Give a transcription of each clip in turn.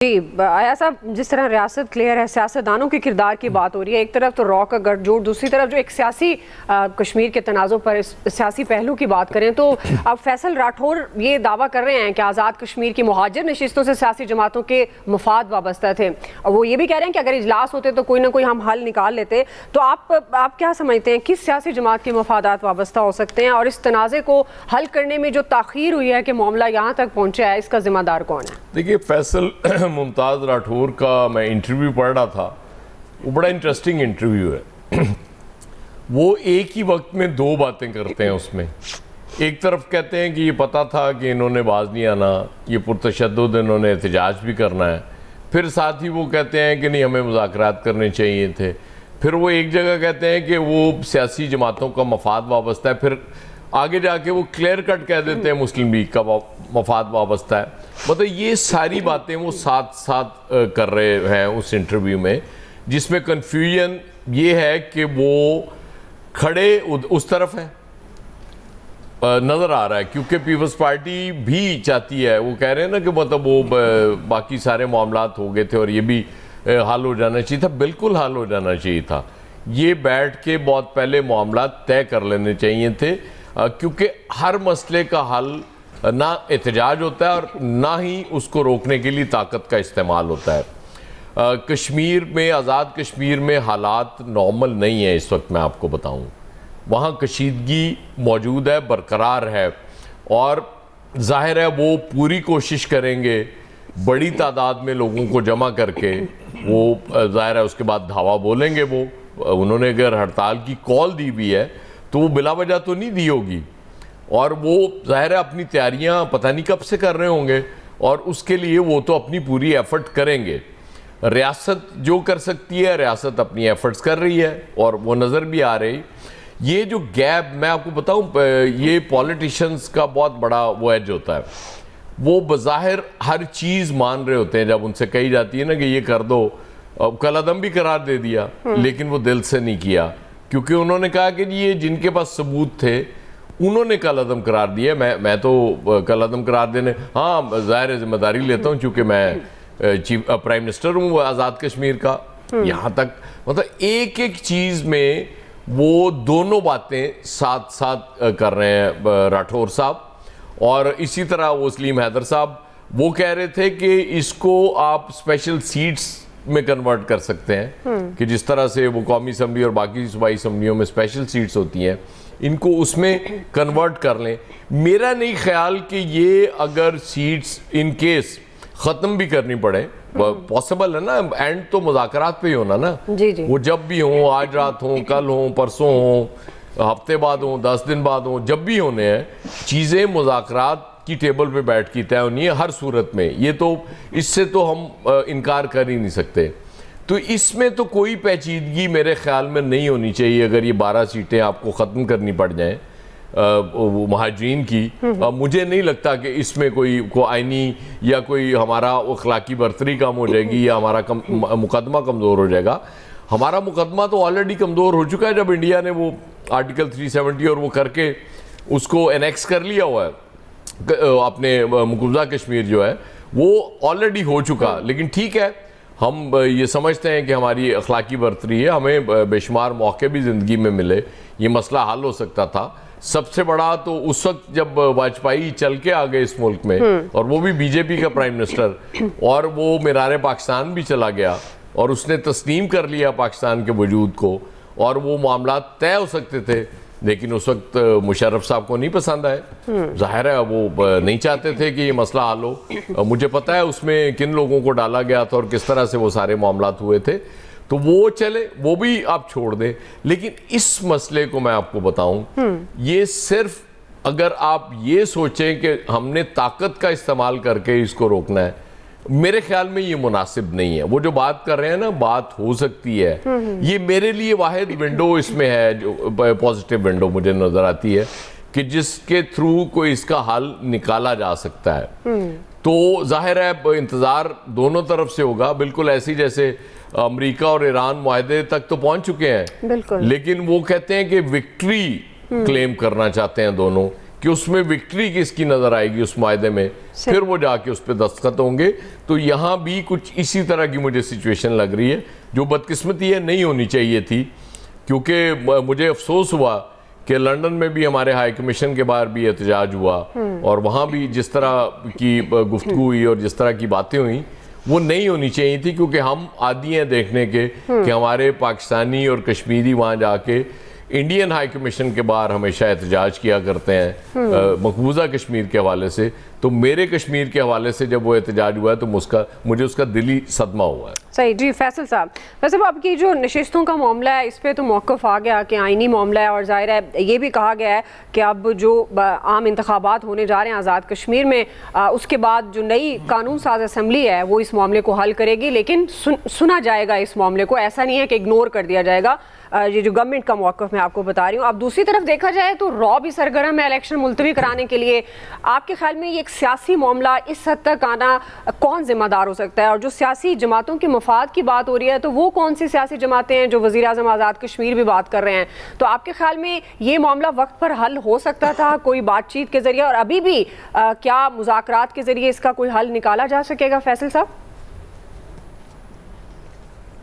جی آیا صاحب، جس طرح ریاست کلیئر ہے، سیاستدانوں کے کردار کی بات ہو رہی ہے، ایک طرف تو را کا گٹھ جوڑ، دوسری طرف جو ایک سیاسی کشمیر کے تنازع پر سیاسی پہلو کی بات کریں تو اب فیصل راٹھور یہ دعویٰ کر رہے ہیں کہ آزاد کشمیر کی مہاجر نشستوں سے سیاسی جماعتوں کے مفاد وابستہ تھے، اور وہ یہ بھی کہہ رہے ہیں کہ اگر اجلاس ہوتے تو کوئی نہ کوئی ہم حل نکال لیتے. تو آپ کیا سمجھتے ہیں کس سیاسی جماعت کے مفادات وابستہ ہو سکتے ہیں، اور اس تنازع کو حل کرنے میں جو تاخیر ہوئی ہے کہ معاملہ یہاں تک پہنچا ہے، اس کا ذمہ دار کون ہے؟ دیکھیے، فیصل ممتاز راٹھور کا میں انٹرویو پڑھ رہا تھا، وہ بڑا انٹرسٹنگ انٹرویو ہے. وہ ایک ہی وقت میں دو باتیں کرتے ہیں اس میں. ایک طرف کہتے ہیں کہ یہ پتہ تھا کہ انہوں نے باز نہیں آنا، یہ پرتشدد انہوں نے احتجاج بھی کرنا ہے. پھر ساتھ ہی وہ کہتے ہیں کہ نہیں، ہمیں مذاکرات کرنے چاہیے تھے. پھر وہ ایک جگہ کہتے ہیں کہ وہ سیاسی جماعتوں کا مفاد وابستہ ہے، پھر آگے جا کے وہ کلیئر کٹ کہہ دیتے ہیں مسلم لیگ کا مفاد وابستہ ہے. مطلب یہ ساری باتیں وہ ساتھ ساتھ کر رہے ہیں اس انٹرویو میں، جس میں کنفیوژن یہ ہے کہ وہ کھڑے اس طرف ہیں نظر آ رہا ہے، کیونکہ پیپلز پارٹی بھی چاہتی ہے. وہ کہہ رہے ہیں نا کہ مطلب وہ باقی سارے معاملات ہو گئے تھے اور یہ بھی حل ہو جانا چاہیے تھا. بالکل حل ہو جانا چاہیے تھا. یہ بیٹھ کے بہت پہلے معاملات طے کر لینے چاہیے تھے، کیونکہ ہر مسئلے کا حل نہ احتجاج ہوتا ہے اور نہ ہی اس کو روکنے کے لیے طاقت کا استعمال ہوتا ہے. کشمیر میں، آزاد کشمیر میں حالات نارمل نہیں ہیں اس وقت. میں آپ کو بتاؤں، وہاں کشیدگی موجود ہے، برقرار ہے، اور ظاہر ہے وہ پوری کوشش کریں گے بڑی تعداد میں لوگوں کو جمع کر کے. وہ ظاہر ہے اس کے بعد دھاوا بولیں گے. وہ انہوں نے اگر ہڑتال کی کال دی بھی ہے تو وہ بلا وجہ تو نہیں دی ہوگی، اور وہ ظاہر ہے اپنی تیاریاں پتہ نہیں کب سے کر رہے ہوں گے، اور اس کے لیے وہ تو اپنی پوری ایفرٹ کریں گے. ریاست جو کر سکتی ہے، ریاست اپنی ایفرٹس کر رہی ہے اور وہ نظر بھی آ رہی. یہ جو گیپ، میں آپ کو بتاؤں، یہ پولیٹیشنز کا بہت بڑا وہ ایج ہوتا ہے. وہ بظاہر ہر چیز مان رہے ہوتے ہیں جب ان سے کہی جاتی ہے نا کہ یہ کر دو. کل عدم بھی قرار دے دیا، لیکن وہ دل سے نہیں کیا، کیونکہ انہوں نے کہا کہ یہ جن کے پاس ثبوت تھے انہوں نے کل عدم قرار دیا. میں تو کل عدم قرار دینے، ہاں ظاہر ذمہ داری لیتا ہوں چونکہ میں چیف پرائم منسٹر ہوں آزاد کشمیر کا. یہاں تک مطلب ایک ایک چیز میں وہ دونوں باتیں ساتھ ساتھ کر رہے ہیں راٹھور صاحب. اور اسی طرح وہ سلیم حیدر صاحب وہ کہہ رہے تھے کہ اس کو آپ اسپیشل سیٹس میں کنورٹ کر سکتے ہیں، کہ جس طرح سے وہ قومی اسمبلی اور باقی صوبائی اسمبلیوں میں اسپیشل سیٹس ہوتی ہیں، ان کو اس میں کنورٹ کر لیں. میرا نہیں خیال کہ یہ اگر سیٹس ان کیس ختم بھی کرنی پڑے، پاسبل ہے نا، اینڈ تو مذاکرات پہ ہی ہونا نا. وہ جب بھی ہوں، آج رات ہوں، کل ہوں، پرسوں ہوں، ہفتے بعد ہوں، 10 دن بعد ہوں، جب بھی ہونے ہیں چیزیں مذاکرات کی ٹیبل پہ بیٹھ کی طے ہونی ہے ہر صورت میں. یہ تو اس سے تو ہم انکار کر ہی نہیں سکتے. تو اس میں تو کوئی پیچیدگی میرے خیال میں نہیں ہونی چاہیے. اگر یہ 12 سیٹیں آپ کو ختم کرنی پڑ جائیں مہاجرین کی، مجھے نہیں لگتا کہ اس میں کوئی آئینی یا کوئی ہمارا اخلاقی برتری کم ہو جائے گی یا ہمارا مقدمہ کمزور ہو جائے گا. ہمارا مقدمہ تو آلریڈی کمزور ہو چکا ہے جب انڈیا نے وہ آرٹیکل 370 اور وہ کر کے اس کو انیکس کر لیا ہوا ہے. اپنے مقبوضہ کشمیر جو ہے وہ آلریڈی ہو چکا. لیکن ٹھیک ہے، ہم یہ سمجھتے ہیں کہ ہماری اخلاقی برتری ہے، ہمیں بے شمار موقع بھی زندگی میں ملے، یہ مسئلہ حل ہو سکتا تھا. سب سے بڑا تو اس وقت جب واجپئی چل کے آ گئے اس ملک میں، اور وہ بھی بی جے پی کا پرائم منسٹر، اور وہ میرار پاکستان بھی چلا گیا اور اس نے تسلیم کر لیا پاکستان کے وجود کو، اور وہ معاملات طے ہو سکتے تھے. لیکن اس وقت مشرف صاحب کو نہیں پسند آئے. ظاہر ہے وہ نہیں چاہتے تھے کہ یہ مسئلہ حل ہو. مجھے پتا ہے اس میں کن لوگوں کو ڈالا گیا تھا اور کس طرح سے وہ سارے معاملات ہوئے تھے. تو وہ چلے، وہ بھی آپ چھوڑ دیں. لیکن اس مسئلے کو میں آپ کو بتاؤں، یہ صرف اگر آپ یہ سوچیں کہ ہم نے طاقت کا استعمال کر کے اس کو روکنا ہے، میرے خیال میں یہ مناسب نہیں ہے. وہ جو بات کر رہے ہیں نا، بات ہو سکتی ہے. یہ میرے لیے واحد ونڈو اس میں ہے جو پازیٹیو ونڈو مجھے نظر آتی ہے کہ جس کے تھرو کوئی اس کا حل نکالا جا سکتا ہے. تو ظاہر ہے انتظار دونوں طرف سے ہوگا، بالکل ایسی جیسے امریکہ اور ایران معاہدے تک تو پہنچ چکے ہیں، لیکن وہ کہتے ہیں کہ وکٹری کلیم کرنا چاہتے ہیں دونوں. کہ اس میں وکٹری کس کی نظر آئے گی اس معاہدے میں, پھر وہ جا کے اس پہ دستخط ہوں گے. تو یہاں بھی کچھ اسی طرح کی مجھے سچویشن لگ رہی ہے, جو بدقسمتی ہے نہیں ہونی چاہیے تھی. کیونکہ مجھے افسوس ہوا کہ لنڈن میں بھی ہمارے ہائی کمیشن کے باہر بھی احتجاج ہوا, اور وہاں بھی جس طرح کی گفتگو ہوئی اور جس طرح کی باتیں ہوئیں وہ نہیں ہونی چاہیے تھی. کیونکہ ہم عادی ہیں دیکھنے کے کہ ہمارے پاکستانی اور کشمیری وہاں جا کے انڈین ہائی کمیشن کے باہر ہمیشہ احتجاج کیا کرتے ہیں مقبوضہ کشمیر کے حوالے سے. تو میرے کشمیر کے حوالے سے جب وہ احتجاج ہوا ہے تو مجھے اس کا دلی صدمہ ہوا ہے. صحیح. جی فیصل صاحب, ویسے اب کی جو نشستوں کا معاملہ ہے اس پہ تو موقف آ گیا کہ آئینی معاملہ ہے, اور ظاہر ہے یہ بھی کہا گیا ہے کہ اب جو عام انتخابات ہونے جا رہے ہیں آزاد کشمیر میں, اس کے بعد جو نئی قانون ساز اسمبلی ہے وہ اس معاملے کو حل کرے گی, لیکن سنا جائے گا اس معاملے کو, ایسا نہیں ہے کہ اگنور کر دیا جائے گا. یہ جو گورنمنٹ کا موقف میں آپ کو بتا رہی ہوں. اب دوسری طرف دیکھا جائے تو را بھی سرگرم ہے الیکشن ملتوی کرانے کے لیے. آپ کے خیال میں یہ ایک سیاسی معاملہ اس حد تک آنا کون ذمہ دار ہو سکتا ہے؟ اور جو سیاسی جماعتوں کے مفاد کی بات ہو رہی ہے تو وہ کون سی سیاسی جماعتیں ہیں جو وزیر اعظم آزاد کشمیر بھی بات کر رہے ہیں؟ تو آپ کے خیال میں یہ معاملہ وقت پر حل ہو سکتا تھا کوئی بات چیت کے ذریعے, اور ابھی بھی کیا مذاکرات کے ذریعے اس کا کوئی حل نکالا جا سکے گا؟ فیصل صاحب.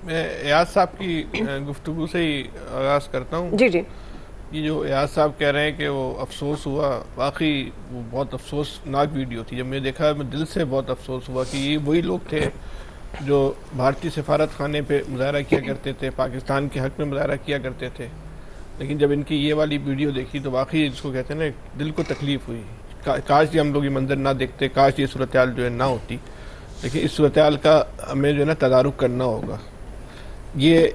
میں ایاز صاحب کی گفتگو سے ہی آغاز کرتا ہوں. جی جی. یہ جو ایاز صاحب کہہ رہے ہیں کہ وہ افسوس ہوا, واقعی وہ بہت افسوسناک ویڈیو تھی. جب میں دیکھا میں دل سے بہت افسوس ہوا کہ یہ وہی لوگ تھے جو بھارتی سفارت خانے پہ مظاہرہ کیا کرتے تھے, پاکستان کے حق میں مظاہرہ کیا کرتے تھے. لیکن جب ان کی یہ والی ویڈیو دیکھی تو واقعی جس کو کہتے ہیں نا دل کو تکلیف ہوئی. کاش یہ ہم لوگ یہ منظر نہ دیکھتے, کاش یہ صورتحال جو ہے نہ ہوتی. لیکن اس صورتحال کا ہمیں جو ہے نا تدارک کرنا ہوگا. یہ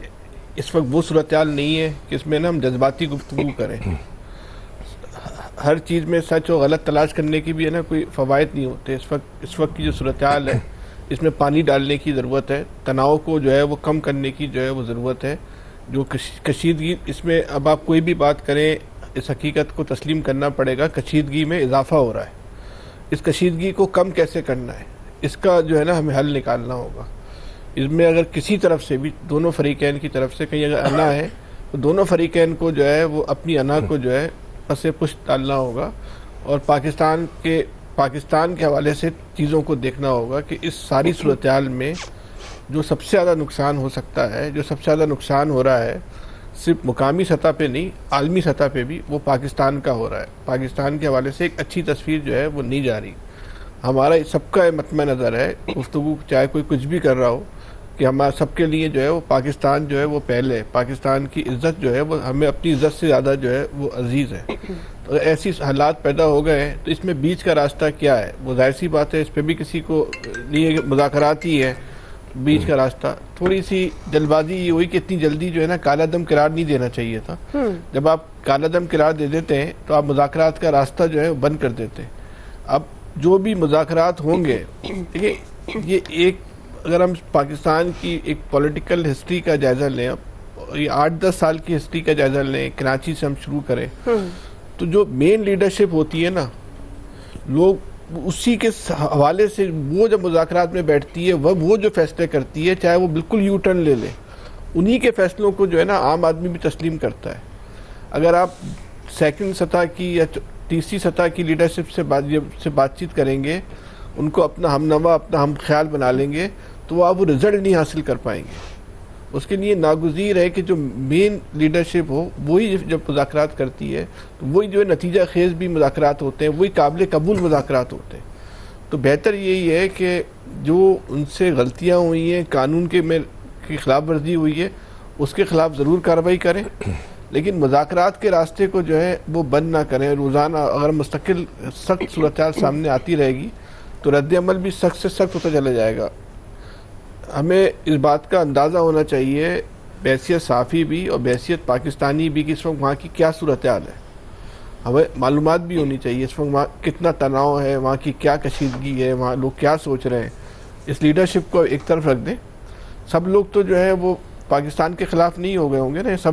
اس وقت وہ صورتحال نہیں ہے کہ اس میں نا ہم جذباتی گفتگو کریں. ہر چیز میں سچ و غلط تلاش کرنے کی بھی ہے نا کوئی فوائد نہیں ہوتے. اس وقت کی جو صورتحال ہے اس میں پانی ڈالنے کی ضرورت ہے, تناؤ کو جو ہے وہ کم کرنے کی جو ہے وہ ضرورت ہے. جو کشیدگی اس میں اب آپ کوئی بھی بات کریں اس حقیقت کو تسلیم کرنا پڑے گا, کشیدگی میں اضافہ ہو رہا ہے. اس کشیدگی کو کم کیسے کرنا ہے اس کا جو ہے نا ہمیں حل نکالنا ہوگا. اس میں اگر کسی طرف سے بھی, دونوں فریقین کی طرف سے کہیں اگر انا ہے تو دونوں فریقین کو جو ہے وہ اپنی انا کو جو ہے پس پشت ڈالنا ہوگا, اور پاکستان کے حوالے سے چیزوں کو دیکھنا ہوگا کہ اس ساری صورتحال میں جو سب سے زیادہ نقصان ہو سکتا ہے, جو سب سے زیادہ نقصان ہو رہا ہے صرف مقامی سطح پہ نہیں عالمی سطح پہ بھی وہ پاکستان کا ہو رہا ہے. پاکستان کے حوالے سے ایک اچھی تصویر جو ہے وہ نہیں جا رہی. ہمارا سب کا مطمع نظر ہے گفتگو چاہے کوئی کچھ بھی کر رہا ہو کہ ہمارا سب کے لیے جو ہے وہ پاکستان جو ہے وہ پہلے ہے. پاکستان کی عزت جو ہے وہ ہمیں اپنی عزت سے زیادہ جو ہے وہ عزیز ہے. تو ایسی حالات پیدا ہو گئے ہیں تو اس میں بیچ کا راستہ کیا ہے؟ وہ ظاہر سی بات ہے اس پہ بھی کسی کو لیے مذاکرات ہی ہے. بیچ کا راستہ تھوڑی سی جلد بازی یہ ہوئی کہ اتنی جلدی جو ہے نا کالا دم قرار نہیں دینا چاہیے تھا. جب آپ کالا دم قرار دے دیتے ہیں تو آپ مذاکرات کا راستہ جو ہے وہ بند کر دیتے ہیں. اب جو بھی مذاکرات ہوں گے, دیکھیں یہ ایک اگر ہم پاکستان کی ایک پولیٹیکل ہسٹری کا جائزہ لیں, یہ 8-10 سال کی ہسٹری کا جائزہ لیں, کراچی سے ہم شروع کریں, تو جو مین لیڈرشپ ہوتی ہے نا لوگ اسی کے حوالے سے وہ جب مذاکرات میں بیٹھتی ہے وہ جو فیصلے کرتی ہے چاہے وہ بالکل یو ٹرن لے لے, انہی کے فیصلوں کو جو ہے نا عام آدمی بھی تسلیم کرتا ہے. اگر آپ سیکنڈ سطح کی یا تیسری سطح کی لیڈرشپ سے بات چیت کریں گے, ان کو اپنا ہم نوا اپنا ہم خیال بنا لیں گے تو آپ وہ رزلٹ نہیں حاصل کر پائیں گے. اس کے لیے ناگزیر ہے کہ جو مین لیڈرشپ ہو وہی جب مذاکرات کرتی ہے تو وہی جو ہے نتیجہ خیز بھی مذاکرات ہوتے ہیں, وہی قابل قبول مذاکرات ہوتے ہیں. تو بہتر یہی ہے کہ جو ان سے غلطیاں ہوئی ہیں, قانون کی خلاف ورزی ہوئی ہے, اس کے خلاف ضرور کارروائی کریں, لیکن مذاکرات کے راستے کو جو ہے وہ بند نہ کریں. روزانہ اگر مستقل سخت صورتحال سامنے آتی رہے گی تو رد عمل بھی سخت سے سخت ہوتا چلا جائے گا. ہمیں اس بات کا اندازہ ہونا چاہیے بحیثیت صحافی بھی اور بحیثیت پاکستانی بھی کہ اس وقت وہاں کی کیا صورتحال ہے. ہمیں معلومات بھی ہونی چاہیے اس وقت وہاں کتنا تناؤ ہے, وہاں کی کیا کشیدگی ہے, وہاں لوگ کیا سوچ رہے ہیں. اس لیڈرشپ کو ایک طرف رکھ دیں. سب لوگ تو جو ہے وہ پاکستان کے خلاف نہیں ہو گئے ہوں گے نا, سب